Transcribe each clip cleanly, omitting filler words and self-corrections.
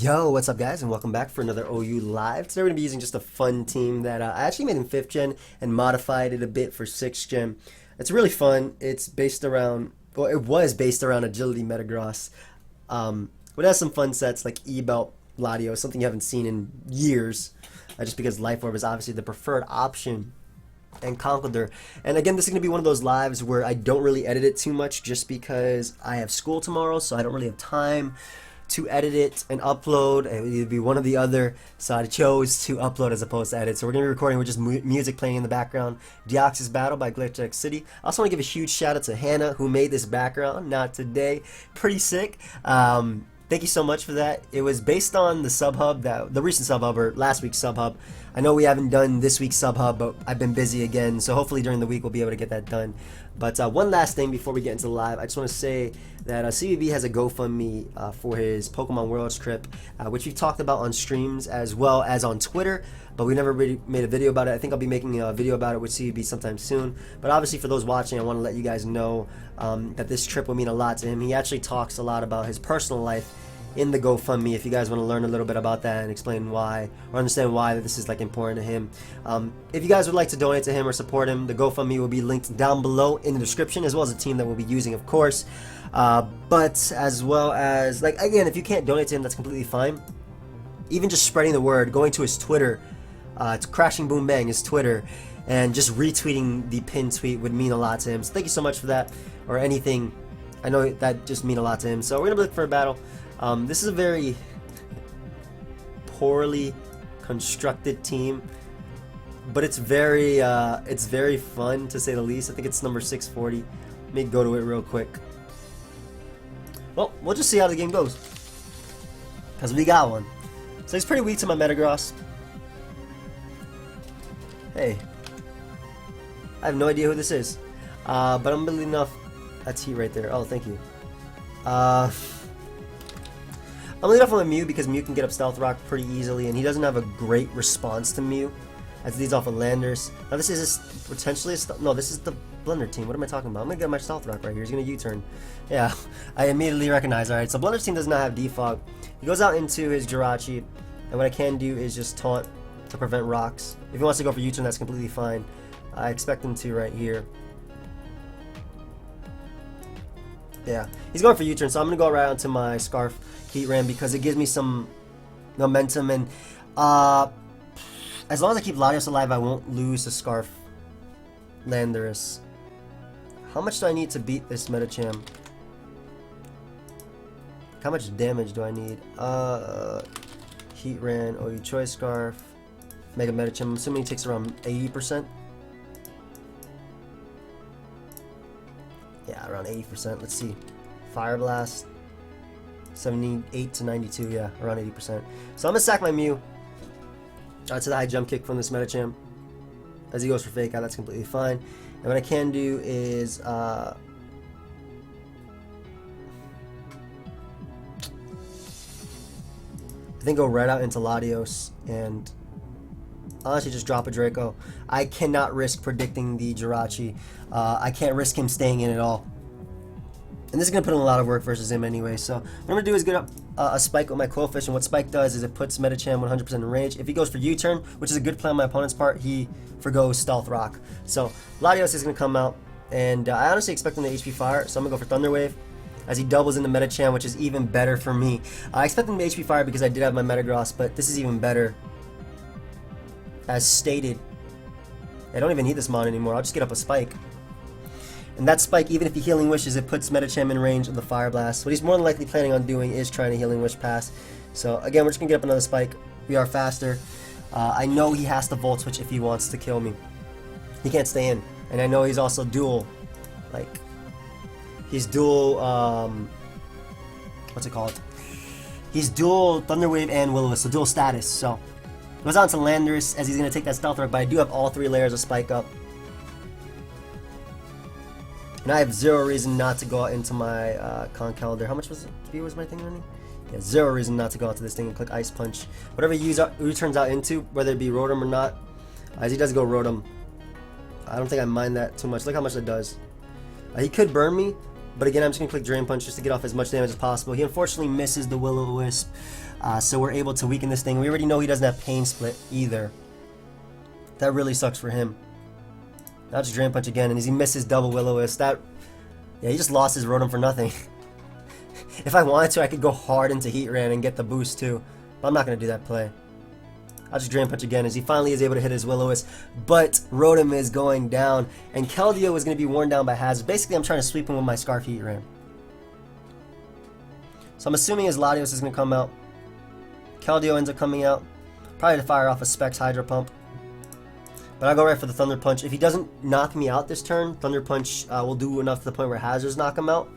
Yo, what's up guys, and welcome back for another OU Live. Today we're going to be using just a fun team that I actually made in 5th gen and modified it a bit for 6th gen. It's really fun. It's based around, well, it was based around Agility Metagross. It has some fun sets like E-Belt, Ladio, something you haven't seen in years, just because Life Orb is obviously the preferred option, and Conkeldurr. And again, this is going to be one of those lives where I don't really edit it too much just because I have school tomorrow, so I don't really have time to edit it and upload. It would either be one or the other, so I chose to upload as opposed to edit. So we're going to be recording with just music playing in the background. Deoxys Battle by Glitch City. I also want to give a huge shout out to Hannah, who made this background, not today. Pretty sick. Thank you so much for that. It was based on the sub hub, the recent sub hub, or last week's sub hub. I know we haven't done this week's sub hub, but I've been busy again, so hopefully during the week we'll be able to get that done. But one last thing before we get into the live, I just want to say that CBB has a GoFundMe for his Pokemon Worlds trip, which we've talked about on streams as well as on Twitter, but we never really made a video about it. I think I'll be making a video about it with CBB sometime soon. But obviously for those watching, I want to let you guys know that this trip will mean a lot to him. He actually talks a lot about his personal life in the GoFundMe if you guys want to learn a little bit about that and explain why, or understand why this is like important to him. If you guys would like to donate to him or support him, the GoFundMe will be linked down below in the description, as well as the team that we'll be using, of course. But as well as, like, again, if you can't donate to him, that's completely fine. Even just spreading the word, going to his Twitter, it's Crashing Boom Bang, his Twitter, and just retweeting the pinned tweet would mean a lot to him. So thank you so much for that, or anything. I know that just mean a lot to him. So we're gonna look for a battle. This is a very poorly constructed team, but it's very fun, to say the least. I think it's number 640. Let me go to it real quick. Well, we'll just see how the game goes, because we got one. So he's pretty weak to my Metagross. Hey, I have no idea who this is, but I'm building enough. That's he right there. Oh, thank you. I'm leading off with a Mew because Mew can get up Stealth Rock pretty easily, and he doesn't have a great response to Mew, as leads off with Landers. Now this is potentially a no, this is the Blender team. What am I talking about? I'm gonna get my Stealth Rock right here. He's gonna U-turn. Yeah, I immediately recognize. Alright, so Blender's team does not have Defog. He goes out into his Jirachi, and what I can do is just taunt to prevent rocks. If he wants to go for U-turn, that's completely fine. I expect him to right here. Yeah, he's going for U-turn, so I'm gonna go right onto my Scarf Heatran because it gives me some momentum, and as long as I keep Latios alive, I won't lose the Scarf Landorus. How much do I need to beat this Metacham? How much damage do I need? Heatran, OU Choice Scarf, Mega Metacham. I'm assuming he takes around 80%. Yeah, around 80%. Let's see. Fire Blast. 78 to 92, yeah, around 80%. So I'm gonna sack my Mew to the high jump kick from this Metacham. As he goes for Fake Out, that's completely fine. And what I can do is I think go right out into Latios and honestly just drop a Draco. I cannot risk predicting the Jirachi. I can't risk him staying in at all. And this is going to put in a lot of work versus him anyway. So what I'm going to do is get up a Spike with my Quillfish. And what Spike does is it puts Metacham 100% in range. If he goes for U-turn, which is a good play on my opponent's part, he forgoes Stealth Rock. So Latios is going to come out. And I honestly expect him to HP Fire. So I'm going to go for Thunder Wave as he doubles into Metacham, which is even better for me. I expect him to HP Fire because I did have my Metagross, but this is even better. As stated. I don't even need this mon anymore. I'll just get up a Spike. And that Spike, even if he Healing Wishes, it puts Metacham in range of the Fire Blast. What he's more than likely planning on doing is trying to Healing Wish pass. So again, we're just going to get up another Spike. We are faster. I know he has to Volt Switch if he wants to kill me. He can't stay in. And I know he's also dual. Like, he's dual, what's it called? He's dual Thunder Wave and Will-O-Wisp, so dual status. So goes on to Landorus as he's going to take that Stealth Rock, but I do have all 3 layers of Spike up. And I have zero reason not to go out into my Conkeldurr. How much was my thing running? Yeah, zero reason not to go out to this thing and click Ice Punch. Whatever he turns out into, whether it be Rotom or not, as he does go Rotom, I don't think I mind that too much. Look how much it does. He could burn me, But again, I'm just going to click Drain Punch just to get off as much damage as possible. He unfortunately misses the Will-O-Wisp. So we're able to weaken this thing. We already know he doesn't have Pain Split either. That really sucks for him. Now just Drain Punch again, and as he misses double Will-O-Wisp, that... Yeah, he just lost his Rotom for nothing. If I wanted to, I could go hard into Heatran and get the boost too. But I'm not going to do that play. I'll just Drain Punch again as he finally is able to hit his Will-O-Wisp. But Rotom is going down, and Keldeo is going to be worn down by Hazard. Basically, I'm trying to sweep him with my Scarf Heatran. So I'm assuming his Latios is going to come out. Keldeo ends up coming out. Probably to fire off a Specs Hydro Pump. But I'll go right for the Thunder Punch. If he doesn't knock me out this turn, Thunder Punch will do enough to the point where Hazards knock him out.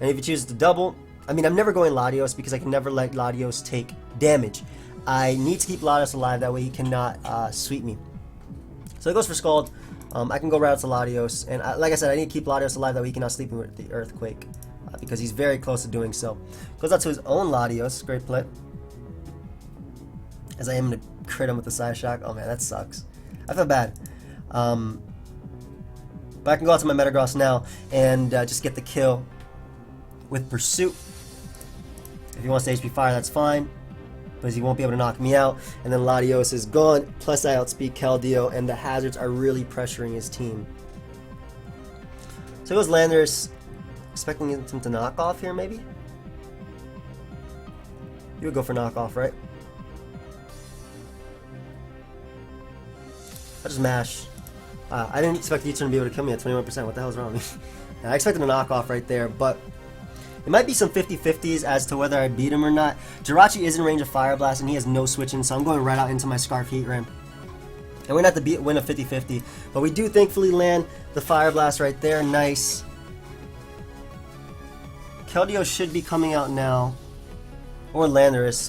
And if he chooses to double, I mean, I'm never going Latios because I can never let Latios take damage. I need to keep Latios alive, that way he cannot sweep me. So it goes for Scald. I can go right out to Latios. And like I said, I need to keep Latios alive, that way he cannot sleep me with the Earthquake. Because he's very close to doing so. Goes out to his own Latios. Great play. As I am going to crit him with the Side Shock. Oh man, that sucks. I feel bad. But I can go out to my Metagross now and just get the kill with Pursuit. If he wants to HP Fire, that's fine. But he won't be able to knock me out. And then Latios is gone. Plus I outspeed Keldeo, and the Hazards are really pressuring his team. So it goes Landorus. Expecting him to knock off here, maybe? You would go for knockoff, right? I just mash. I didn't expect Heatran to be able to kill me at 21%. What the hell is wrong with me? I expected a knockoff right there, but it might be some 50-50s as to whether I beat him or not. Jirachi is in range of Fire Blast, and he has no switching, so I'm going right out into my Scarf Heatran. And we're going to have to win a 50-50, but we do thankfully land the Fire Blast right there. Nice. Keldeo should be coming out now. Or Landorus.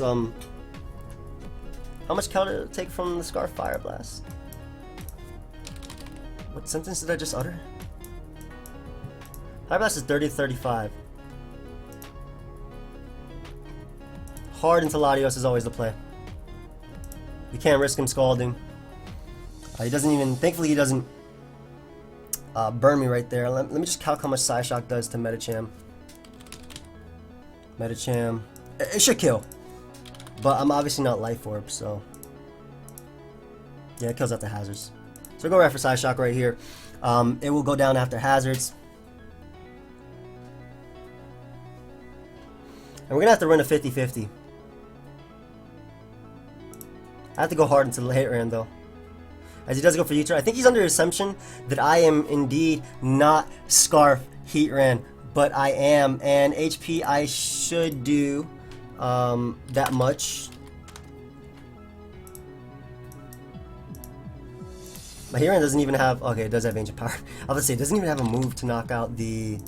How much Keldeo take from the Scarf Fire Blast? What sentence did I just utter? Fire Blast is 30-35. Hard into Latios is always the play. You can't risk him scalding. He doesn't even... Thankfully he doesn't burn me right there. Let me just calc how much Psyshock does to Medicham. Medicham. It should kill. But I'm obviously not Life Orb, so... Yeah, it kills out the Hazards. So go right for Psyshock right here. It will go down after Hazards. And we're going to have to run a 50-50. I have to go hard into the Heatran though. As he does go for Heatran. I think he's under the assumption that I am indeed not Scarf Heatran. But I am, and HP I should do that much. My Heatran doesn't even have... Okay, it does have Ancient Power. I was going to say, it doesn't even have a move to knock out the...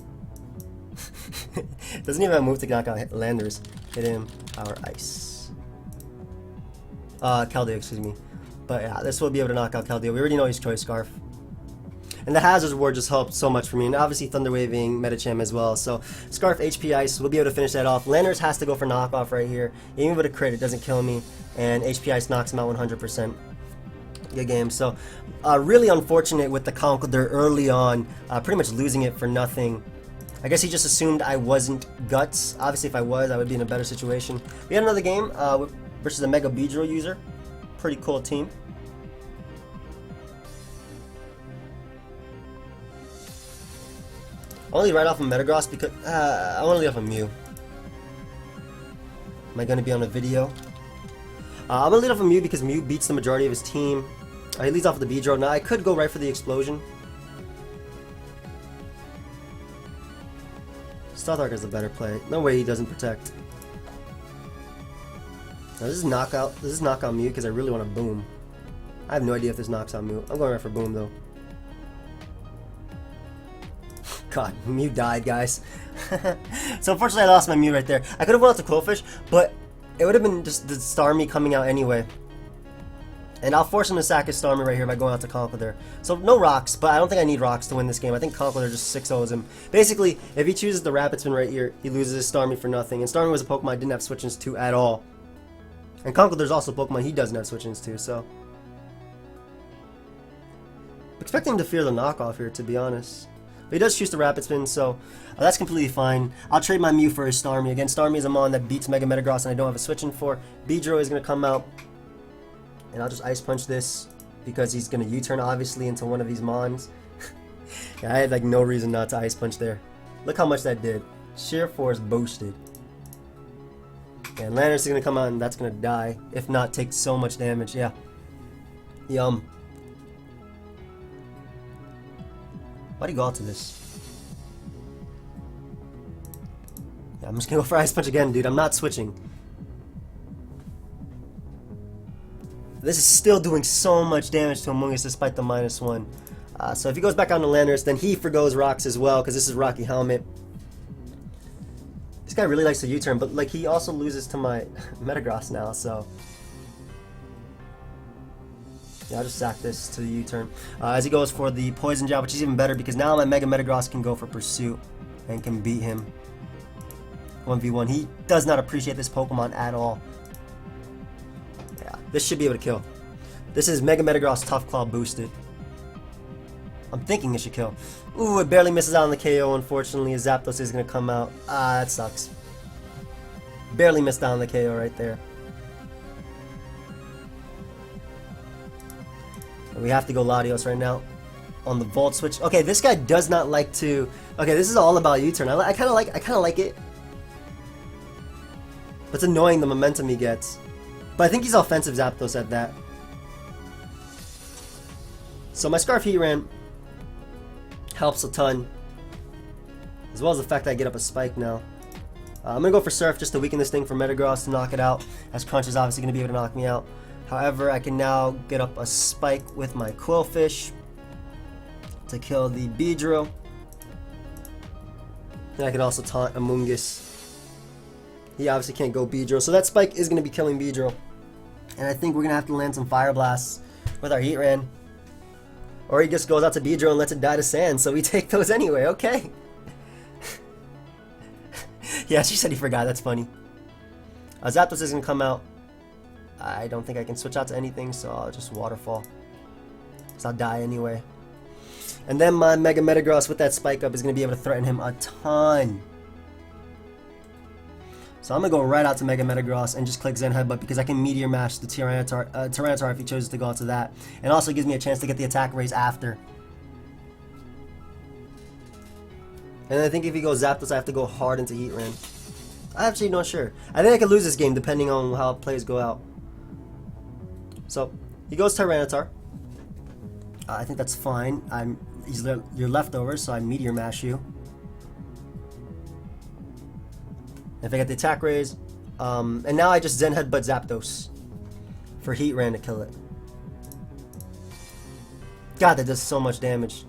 doesn't even have a move to knock out Landorus. Hit him, Power Ice. Keldeo, excuse me. But yeah, this will be able to knock out Keldeo. We already know he's Choice Scarf. And the Hazard's Ward just helped so much for me. And obviously Thunder Waving Medicham as well. So Scarf HP Ice will be able to finish that off. Landorus has to go for knockoff right here. Even with a crit, it doesn't kill me. And HP Ice knocks him out 100%. Good game. So really unfortunate with the Conkeldurr early on. Pretty much losing it for nothing. I guess he just assumed I wasn't Guts. Obviously if I was, I would be in a better situation. We had another game versus a Mega Beedrill user. Pretty cool team. I want to lead right off of Metagross because I want to lead off of Mew. Am I going to be on a video? I'm going to lead off of Mew because Mew beats the majority of his team. He leads off with the Beedrill. Now I could go right for the Explosion. Stealth Arc is the better play. No way he doesn't protect. Now this is knockout. This is knockout Mew because I really want to Boom. I have no idea if this knocks out Mew. I'm going right for Boom though. God, Mew died, guys. So unfortunately I lost my Mew right there. I could have went out to Quillfish, but it would have been just the Starmie coming out anyway. And I'll force him to sack his Starmie right here by going out to Conkeldurr. So no rocks, but I don't think I need rocks to win this game. I think Conkeldurr just 6-0s him. Basically, if he chooses the Rapid Spin right here, he loses his Starmie for nothing. And Starmie was a Pokemon I didn't have Switch-ins to at all. And Conkeldurr's also a Pokemon he doesn't have Switch-ins to, so... I'm expecting him to fear the knockoff here, to be honest. But But he does choose the Rapid Spin, so that's completely fine. I'll trade my Mew for his Starmie. Again, Starmie is a mon that beats Mega Metagross and I don't have a switch in for. Beedrill is going to come out, and I'll just Ice Punch this because he's going to U-turn, obviously, into one of these mons. Yeah, I had, like, no reason not to Ice Punch there. Look how much that did. Sheer Force boosted. And Landorus is going to come out and that's going to die. If not, take so much damage. Yeah. Yum. Why'd he go out to this? Yeah, I'm just going to go for Ice Punch again, dude. I'm not switching. This is still doing so much damage to Among Us despite the -1. So if he goes back on to Landorus, then he forgoes rocks as well because this is Rocky Helmet. This guy really likes to U-turn, but like he also loses to my Metagross now, so yeah, I'll just sack this to the U-turn. As he goes for the Poison Jab, which is even better because now my Mega Metagross can go for Pursuit and can beat him 1v1. He does not appreciate this Pokemon at all. Yeah, this should be able to kill. This is Mega Metagross Tough Claw boosted. I'm thinking it should kill. Ooh, it barely misses out on the KO, unfortunately. Zapdos is going to come out. That sucks. Barely missed out on the KO right there. And we have to go Latios right now on the Volt Switch. Okay, this guy does not like to... Okay, this is all about U-turn. I kind of like it. But it's annoying the momentum he gets. But I think he's offensive Zapdos at that. So my Scarf Heatran helps a ton, as well as the fact that I get up a Spike now. I'm going to go for Surf just to weaken this thing for Metagross to knock it out, as Crunch is obviously going to be able to knock me out. However, I can now get up a Spike with my Quillfish to kill the Beedrill. And I can also taunt Amoonguss. He obviously can't go Beedrill, so that Spike is going to be killing Beedrill. And I think we're going to have to land some Fire Blasts with our Heatran. Or he just goes out to Beedrill and lets it die to sand, so we take those anyway, okay. Yeah, she said he forgot, that's funny. Zapdos is going to come out. I don't think I can switch out to anything, so I'll just Waterfall. So I'll die anyway. And then my Mega Metagross with that Spike up is going to be able to threaten him a ton. So I'm going to go right out to Mega Metagross and just click Zen Headbutt because I can Meteor Mash the Tyranitar if he chooses to go out to that. And also gives me a chance to get the attack raise after. And I think if he goes Zapdos, I have to go hard into Heatran. I'm actually not sure. I think I could lose this game depending on how plays go out. So he goes Tyranitar. I think that's fine. He's your leftovers, so I Meteor Mash you. If I get the attack raise, and now I just Zen Headbutt Zapdos for Heatran to kill it. God, that does so much damage.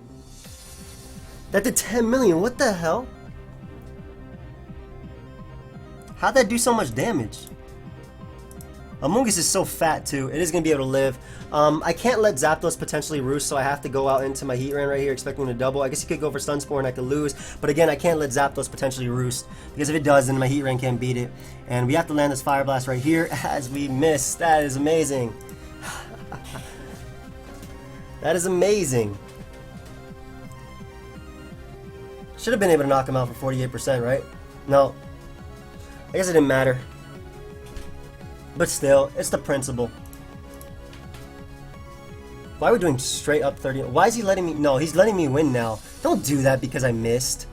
That did 10 million, what the hell? How'd that do so much damage? Amoonguss is so fat too, it is going to be able to live. I can't let Zapdos potentially roost, so I have to go out into my Heatran right here expecting him to double. I guess he could go for Stun Spore and I could lose, but again, I can't let Zapdos potentially roost, because if it does, then my Heatran can't beat it. And we have to land this Fire Blast right here as we miss. That is amazing. That is amazing. Should have been able to knock him out for 48%, right? No. I guess it didn't matter. But still, it's the principle. Why are we doing straight up 30? Why is he letting me? No, he's letting me win now. Don't do that because I missed.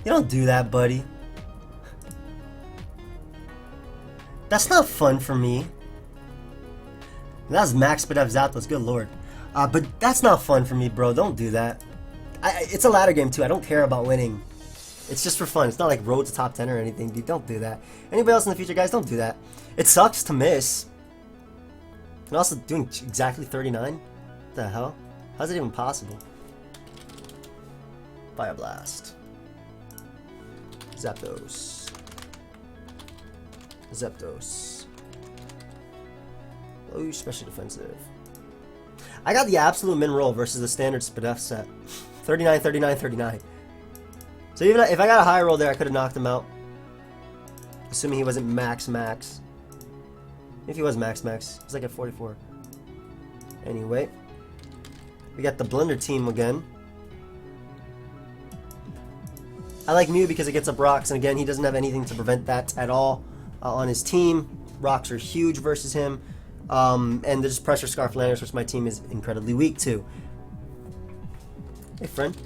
You don't do that, buddy. That's not fun for me. That was max speed up Zapdos, good lord. But that's not fun for me, bro. Don't do that. It's a ladder game too. I don't care about winning. It's just for fun. It's not like road to top 10 or anything, dude. Don't do that. Anybody else in the future, guys, don't do that. It sucks to miss. And also doing exactly 39? What the hell? How's it even possible? Fire Blast. Zapdos. Zapdos. Oh, special defensive. I got the absolute min roll versus the standard Spadef set. 39, 39, 39. So even if I got a high roll there, I could have knocked him out. Assuming he wasn't max. If he was max, he's like at 44. Anyway, we got the Blender team again. I like Mew because it gets up rocks, and again, he doesn't have anything to prevent that at all on his team. Rocks are huge versus him, and there's Pressure Scarf Landers, which my team is incredibly weak to. Hey, friend.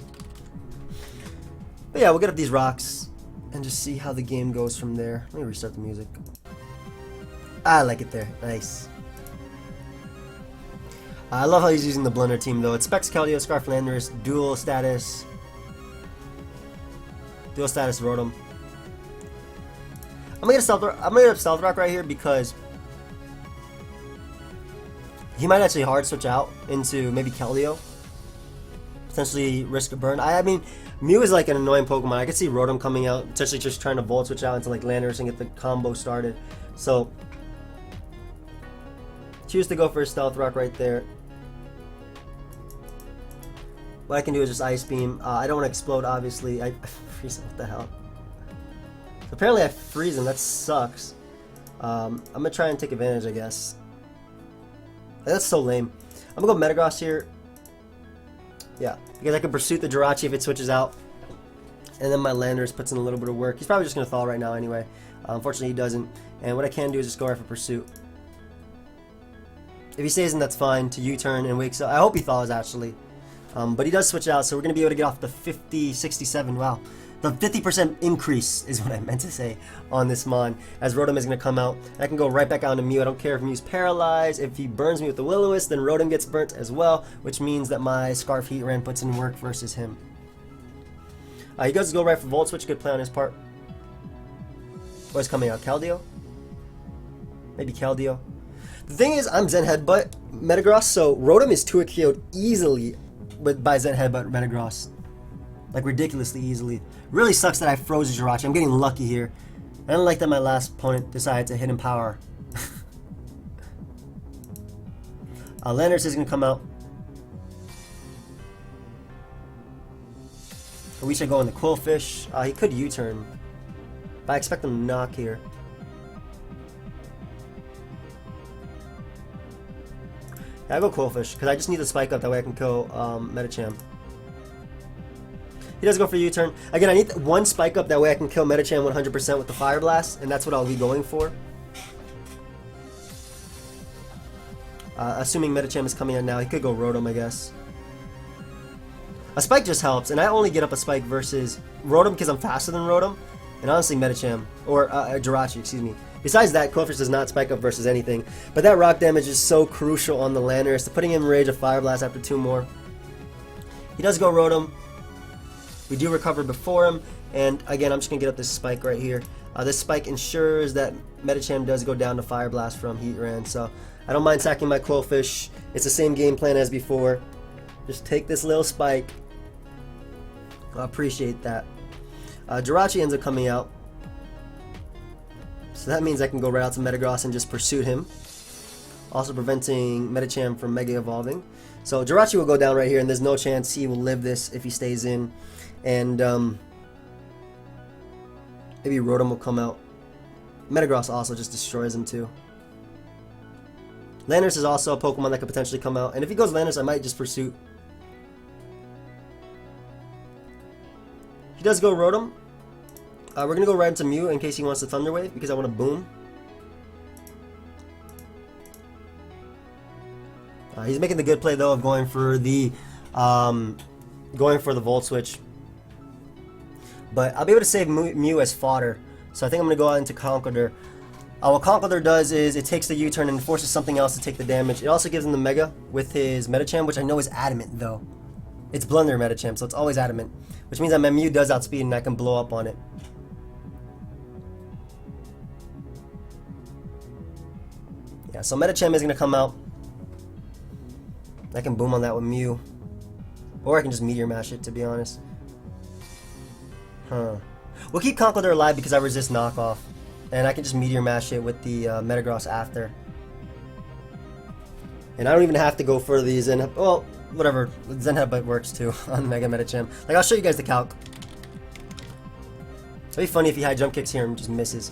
But yeah, we'll get up these rocks and just see how the game goes from there. Let me restart the music. I like it there. Nice. I love how he's using the Blender team, though. It's Specs, Keldeo, Scarf Landers, dual status Rotom. I'm gonna get Stealth Rock right here because he might actually hard switch out into maybe Keldeo. Potentially risk a burn. I mean, Mew is like an annoying Pokemon. I could see Rotom coming out, potentially just trying to Volt Switch out into like Landers and get the combo started. So, choose to go for a Stealth Rock right there. What I can do is just Ice Beam. I don't want to explode, obviously. I freeze him. What the hell? So apparently I freeze him. That sucks. I'm going to try and take advantage, I guess. That's so lame. I'm going to go Metagross here. Yeah, because I can Pursuit the Jirachi if it switches out. And then my Landers puts in a little bit of work. He's probably just going to thaw right now anyway. Unfortunately, he doesn't. And what I can do is just go right for Pursuit. If he stays in, that's fine. To U-turn and wakes up. I hope he thaws, actually. But he does switch out, so we're going to be able to get off the 50, 67. Wow. The 50% increase is what I meant to say on this Mon, as Rotom is going to come out. I can go right back on to Mew. I don't care if Mew's paralyzed. If he burns me with the Will-O-Wisp, then Rotom gets burnt as well, which means that my Scarf Heatran puts in work versus him. He does go right for Volt Switch. Good play on his part. What's coming out? Keldeo? Maybe Keldeo. The thing is, I'm Zen Headbutt Metagross, so Rotom is 2 KO'd easily by Zen Headbutt Metagross. Like, ridiculously easily. Really sucks that I froze Jirachi. I'm getting lucky here. I don't like that my last opponent decided to hit him power. Landers is going to come out. We should go in the Quillfish. He could U-turn, but I expect him to knock here. Yeah, I'll go Quillfish, because I just need to spike up, that way I can kill Medicham. He does go for U-turn. Again, I need one spike up, that way I can kill Medicham 100% with the Fire Blast, and that's what I'll be going for. Assuming Medicham is coming in now, he could go Rotom, I guess. A spike just helps, and I only get up a spike versus Rotom because I'm faster than Rotom, and honestly Medicham, or Jirachi, excuse me. Besides that, Quillfish does not spike up versus anything, but that rock damage is so crucial on the Landers, so putting him in Rage of Fire Blast after 2 more. He does go Rotom. We do recover before him, and again, I'm just going to get up this spike right here. This spike ensures that Medicham does go down to Fire Blast from Heatran, so I don't mind sacking my Quillfish. It's the same game plan as before. Just take this little spike. I appreciate that. Jirachi ends up coming out. So that means I can go right out to Metagross and just Pursuit him. Also preventing Medicham from Mega Evolving. So Jirachi will go down right here, and there's no chance he will live this if he stays in. And maybe Rotom will come out. Metagross also just destroys him too. Landers is also a Pokemon that could potentially come out. And if he goes Landers, I might just Pursuit. He does go Rotom. We're going to go right into Mew in case he wants to Thunder Wave, because I want to Boom. He's making the good play though of going for the Volt Switch. But I'll be able to save Mew as fodder. So I think I'm going to go out into Conkeldurr. What Conkeldurr does is it takes the U-turn and forces something else to take the damage. It also gives him the Mega with his Medicham, which I know is adamant though. It's Blender Medicham, so it's always adamant. Which means that my Mew does outspeed and I can blow up on it. Yeah, so Medicham is going to come out. I can Boom on that with Mew. Or I can just Meteor Mash it, to be honest. We'll keep Conkeldurr alive because I resist knockoff. And I can just Meteor Mash it with the Metagross after. And I don't even have to go for the Zen... Well, whatever. Zen Headbutt works too on Mega Medicham. Like, I'll show you guys the calc. It'd be funny if he high jump kicks here and just misses.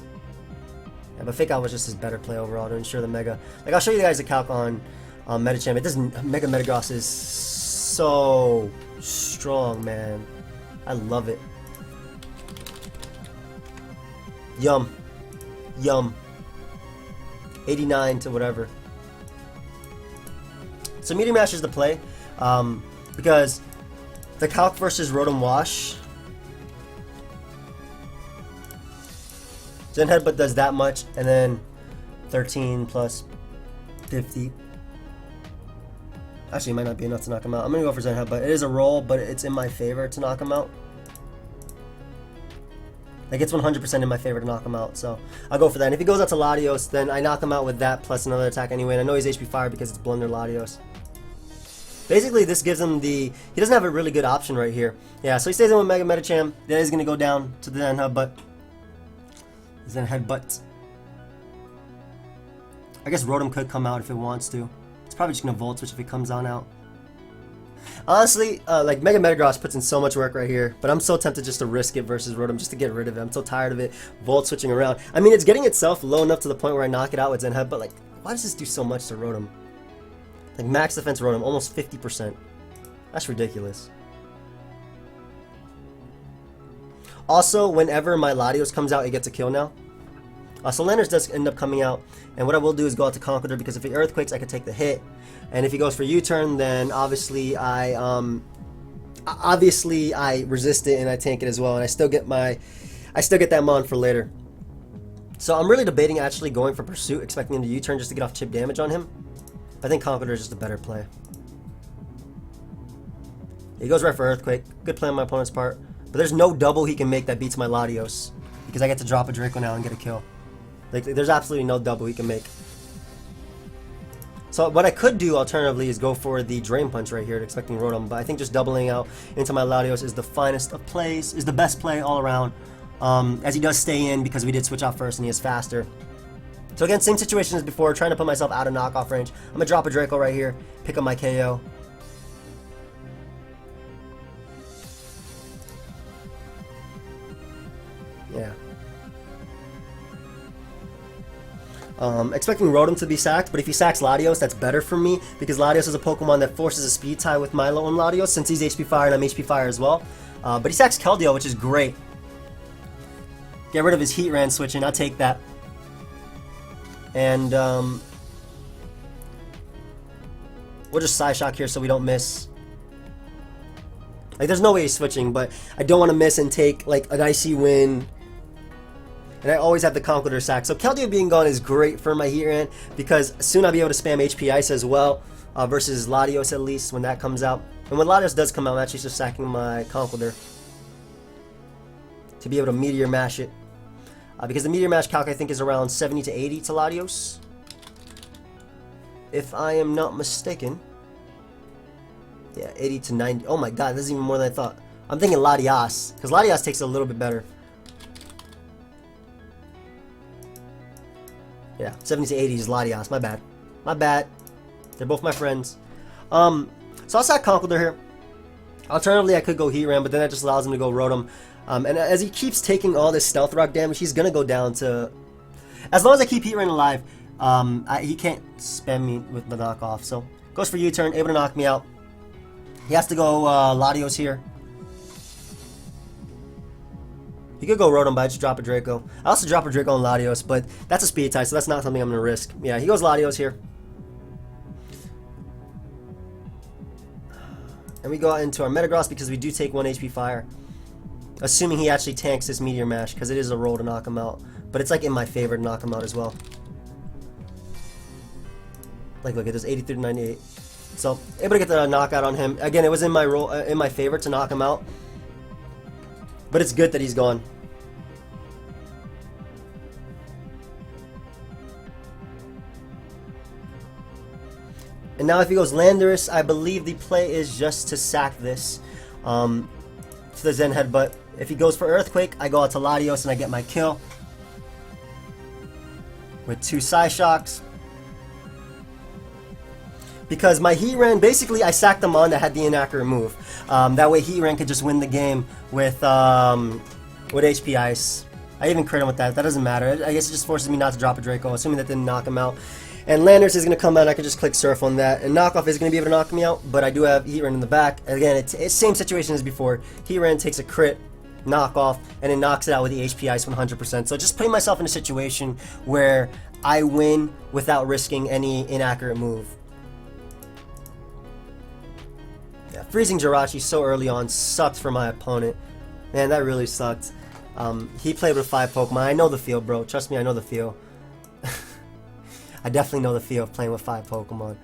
Yeah, but Fake Out was just his better play overall to ensure the Mega. Like, I'll show you guys the calc on Medicham. It doesn't. Mega Metagross is so strong, man. I love it. Yum. 89 to whatever. So Meteor Mash is the play, because the Calc versus Rotom Wash. Zen Headbutt does that much, and then 13 plus 50. Actually, it might not be enough to knock him out. I'm gonna go for Zen Headbutt. It is a roll, but it's in my favor to knock him out. Like, it's 100% in my favor to knock him out, so I'll go for that. And if he goes out to Latios, then I knock him out with that plus another attack anyway. And I know he's HP Fire because it's Blunder Latios. Basically, this gives him the... He doesn't have a really good option right here. Yeah, so he stays in with Mega Medicham. That is going to go down to the Zen Headbutt. Zen Headbutt. I guess Rotom could come out if it wants to. It's probably just going to Volt Switch if it comes on out. Honestly, like, Mega Metagross puts in so much work right here, but I'm so tempted just to risk it versus Rotom just to get rid of it. I'm so tired of it Volt Switching around. I mean, it's getting itself low enough to the point where I knock it out with Zen Headbutt, but, like, why does this do so much to Rotom? Like, max defense Rotom, almost 50%. That's ridiculous. Also, whenever my Latios comes out, it gets a kill now. So Landers does end up coming out, and what I will do is go out to Conqueror, because if he Earthquakes, I can take the hit. And if he goes for U-turn, then obviously I resist it and I tank it as well, and I still get that Mon for later. So I'm really debating actually going for Pursuit, expecting him to U-turn just to get off chip damage on him. I think Conqueror is just a better play. He goes right for Earthquake. Good play on my opponent's part. But there's no double he can make that beats my Latios, because I get to drop a Draco now and get a kill. Like, there's absolutely no double he can make. So what I could do alternatively is go for the Drain Punch right here, expecting Rotom, but I think just doubling out into my Latios is the finest of plays, is the best play all around, as he does stay in because we did switch out first and he is faster. So again, same situation as before, trying to put myself out of knockoff range. I'm going to drop a Draco right here, pick up my KO. Yeah. Expecting Rotom to be sacked, but if he sacks Latios, that's better for me, because Latios is a Pokemon that forces a speed tie with my own Latios, since he's HP Fire and I'm HP Fire as well. But he sacks Keldeo, which is great. Get rid of his Heatran switching, I'll take that. And we'll just Psyshock here so we don't miss. Like, there's no way he's switching, but I don't want to miss and take, like, an Icy Wind. And I always have the Conqueror sack. So Keldeo being gone is great for my Heatran, because soon I'll be able to spam HP Ice as well, versus Latios at least when that comes out. And when Latios does come out, I'm actually just sacking my Conqueror to be able to Meteor Mash it. Because the Meteor Mash calc I think is around 70 to 80 to Latios, if I am not mistaken. Yeah, 80 to 90. Oh my god, this is even more than I thought. I'm thinking Latias, because Latias takes it a little bit better. Yeah, 70 to 80 is Latias. My bad. My bad. They're both my friends. So I'll sack Conqueror here. Alternatively, I could go Heatran, but then that just allows him to go Rotom. And as he keeps taking all this Stealth Rock damage, he's going to go down to... As long as I keep Heatran alive, he can't spam me with the knockoff. So, goes for U-turn, able to knock me out. He has to go Latios here. He could go Rotom, but I just drop a Draco. I also drop a Draco on Latios, but that's a speed tie, so that's not something I'm going to risk. Yeah, he goes Latios here. And we go out into our Metagross because we do take 1 HP Fire. Assuming he actually tanks this Meteor Mash, because it is a roll to knock him out. But it's like in my favor to knock him out as well. Like, look at this, 83 to 98. So, able to get the knockout on him. Again, it was in my favor to knock him out. But it's good that he's gone. And now if he goes Landorus, I believe the play is just to sack this. To the Zen Headbutt. If he goes for Earthquake, I go out to Latios and I get my kill. With 2 Psyshocks. Because my Heatran, basically I sacked the Mon that had the inaccurate move. That way Heatran could just win the game with HP Ice. I even crit him with that. That doesn't matter. I guess it just forces me not to drop a Draco, assuming that didn't knock him out. And Landers is going to come out, I can just click Surf on that. And Knockoff is going to be able to knock me out, but I do have Heatran in the back. Again, it's same situation as before. Heatran takes a crit, Knockoff, and then knocks it out with the HP Ice 100%. So just putting myself in a situation where I win without risking any inaccurate move. Yeah, freezing Jirachi so early on sucked for my opponent. Man, that really sucked. He played with 5 Pokemon. I know the feel, bro. Trust me, I know the feel. I definitely know the feel of playing with 5 Pokemon.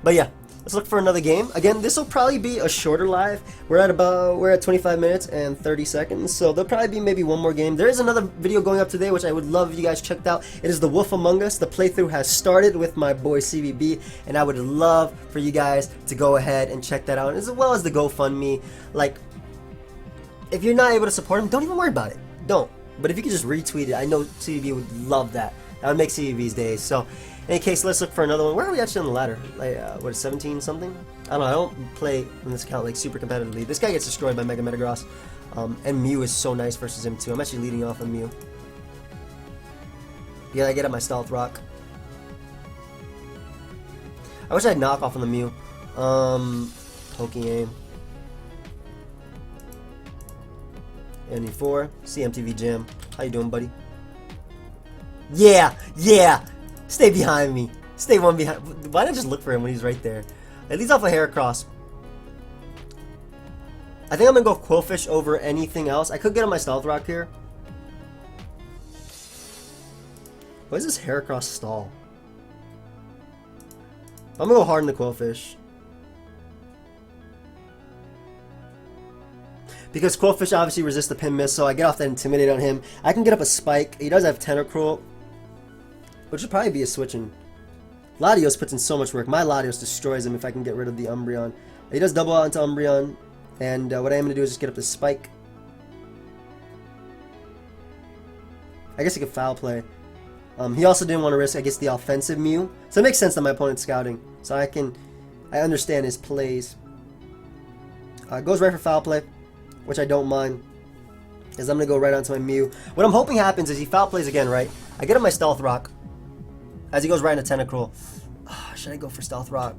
But yeah, let's look for another game. Again, this will probably be a shorter live. We're at 25 minutes and 30 seconds, so there'll probably be maybe one more game. There is another video going up today, which I would love if you guys checked out. It is The Wolf Among Us. The playthrough has started with my boy CVB, and I would love for you guys to go ahead and check that out, as well as the GoFundMe. Like, if you're not able to support him, don't even worry about it. Don't. But if you could just retweet it, I know CVB would love that. That would make CVB's days. So, in any case, let's look for another one. Where are we actually on the ladder? Like, what is 17 something? I don't know. I don't play in this account like super competitively. This guy gets destroyed by Mega Metagross. And Mew is so nice versus him too. I'm actually leading off on Mew. Yeah, I get up my Stealth Rock. I wish I had Knockoff on the Mew. PokeaimMD. NE4, CMTV Jam. How you doing, buddy? Yeah, yeah. Stay behind me. Stay one behind. Why not just look for him when he's right there? It leads off a Heracross. I think I'm gonna go Quillfish over anything else. I could get on my Stealth Rock here. What is this Heracross stall? I'm gonna go hard in the Quillfish. Because Quillfish obviously resists the Pin Miss, so I get off that Intimidate on him. I can get up a Spike. He does have Tentacruel, which would probably be a switching. Latios puts in so much work. My Latios destroys him if I can get rid of the Umbreon. He does double out into Umbreon, and what I am going to do is just get up the Spike. I guess he could Foul Play. He also didn't want to risk, I guess, the offensive Mew. So it makes sense that my opponent's scouting. So I understand his plays. Goes right for Foul Play, which I don't mind, is I'm going to go right onto my Mew. What I'm hoping happens is he Foul Plays again, right? I get him my Stealth Rock, as he goes right into Tentacruel. Should I go for Stealth Rock?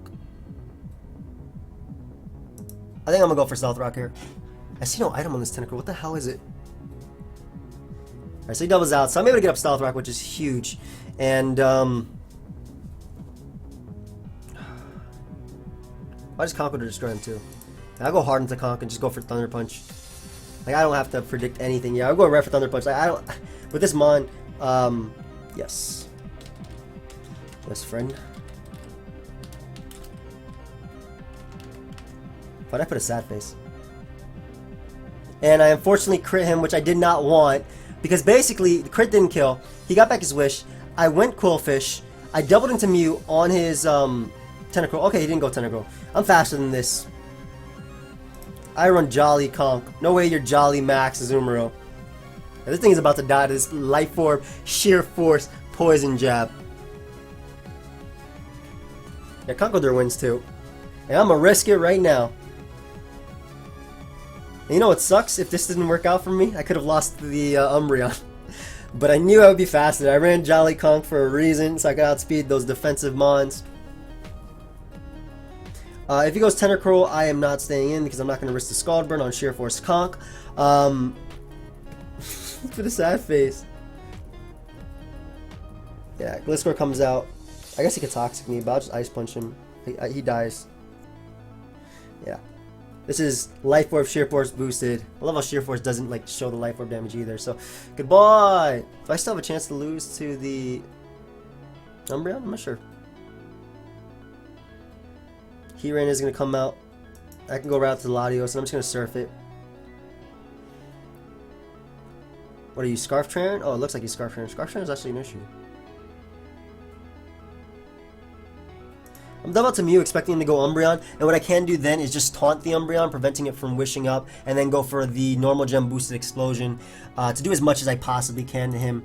I think I'm going to go for Stealth Rock here. I see no item on this Tentacruel. What the hell is it? Alright, so he doubles out. So I'm able to get up Stealth Rock, which is huge. And, why does Conqueror destroy him too? I'll go hard into Conk and just go for Thunder Punch. Like, I don't have to predict anything. Yeah, I'll go right for Thunder Punch. Like, I don't... With this Mon, yes. Yes, friend. Why'd I put a sad face? And I unfortunately crit him, which I did not want. Because basically, the crit didn't kill. He got back his wish. I went Quillfish. I doubled into Mew on his, Tentacruel. Okay, he didn't go Tentacruel. I'm faster than this. I run Jolly Conk. No way you're Jolly Max Azumarill. This thing is about to die to this Life Orb, Sheer Force, Poison Jab. Yeah, Conkeldurr wins too. And I'm gonna risk it right now. And you know what sucks? If this didn't work out for me, I could have lost the Umbreon. But I knew I would be faster. I ran Jolly Conk for a reason, so I could outspeed those defensive Mons. If he goes Tentacruel, I am not staying in because I'm not going to risk the Scald Burn on Sheer Force Conk. Look at the sad face. Yeah, Gliscor comes out. I guess he could Toxic me, but I'll just Ice Punch him. He dies. Yeah. This is Life Orb Sheer Force boosted. I love how Sheer Force doesn't like show the Life Orb damage either. So, goodbye. Do I still have a chance to lose to the Umbreon? I'm not sure. Heatran is going to come out. I can go right out to the Latios, and I'm just going to Surf it. What are you, Scarf Tran? Oh, it looks like he's Scarf Tran. Scarf Tran is actually an issue. I'm double to Mew, expecting him to go Umbreon, and what I can do then is just taunt the Umbreon, preventing it from wishing up, and then go for the normal gem boosted explosion to do as much as I possibly can to him.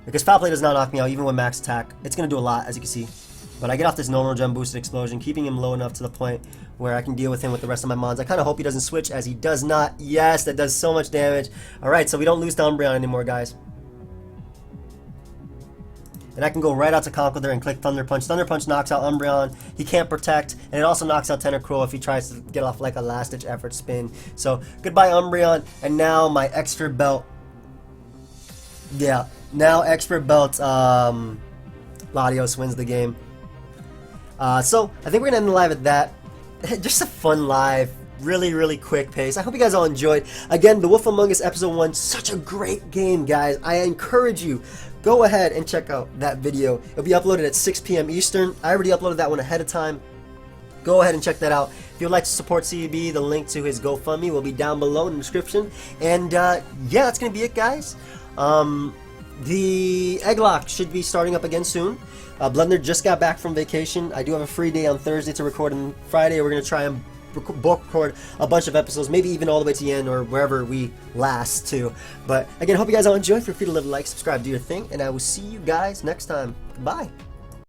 Because Foul Play does not knock me out, even with max attack. It's going to do a lot, as you can see. But I get off this normal gem boosted explosion, keeping him low enough to the point where I can deal with him with the rest of my Mons. I kind of hope he doesn't switch, as he does not. Yes, that does so much damage. Alright, so we don't lose to Umbreon anymore, guys. And I can go right out to Conqueror and click Thunder Punch. Thunder Punch knocks out Umbreon. He can't protect, and it also knocks out Tentacruel if he tries to get off like a last-ditch effort spin. So goodbye Umbreon, and now my expert belt. Yeah, now expert belt. Latios wins the game. So I think we're gonna end the live at that. Just a fun live. Really quick pace. I hope you guys all enjoyed. Again, The Wolf Among Us Episode 1, such a great game, guys. I encourage you, go ahead and check out that video. It'll be uploaded at 6 p.m. Eastern. I already uploaded that one ahead of time. Go ahead and check that out. If you'd like to support CB, the link to his GoFundMe will be down below in the description. And yeah, that's going to be it, guys. The egg lock should be starting up again soon. Blender just got back from vacation. I do have a free day on Thursday to record, and Friday we're going to try and record a bunch of episodes, maybe even all the way to the end or wherever we last to. But again, hope you guys all enjoyed. Feel free to leave a like, subscribe, do your thing, and I will see you guys next time. Goodbye.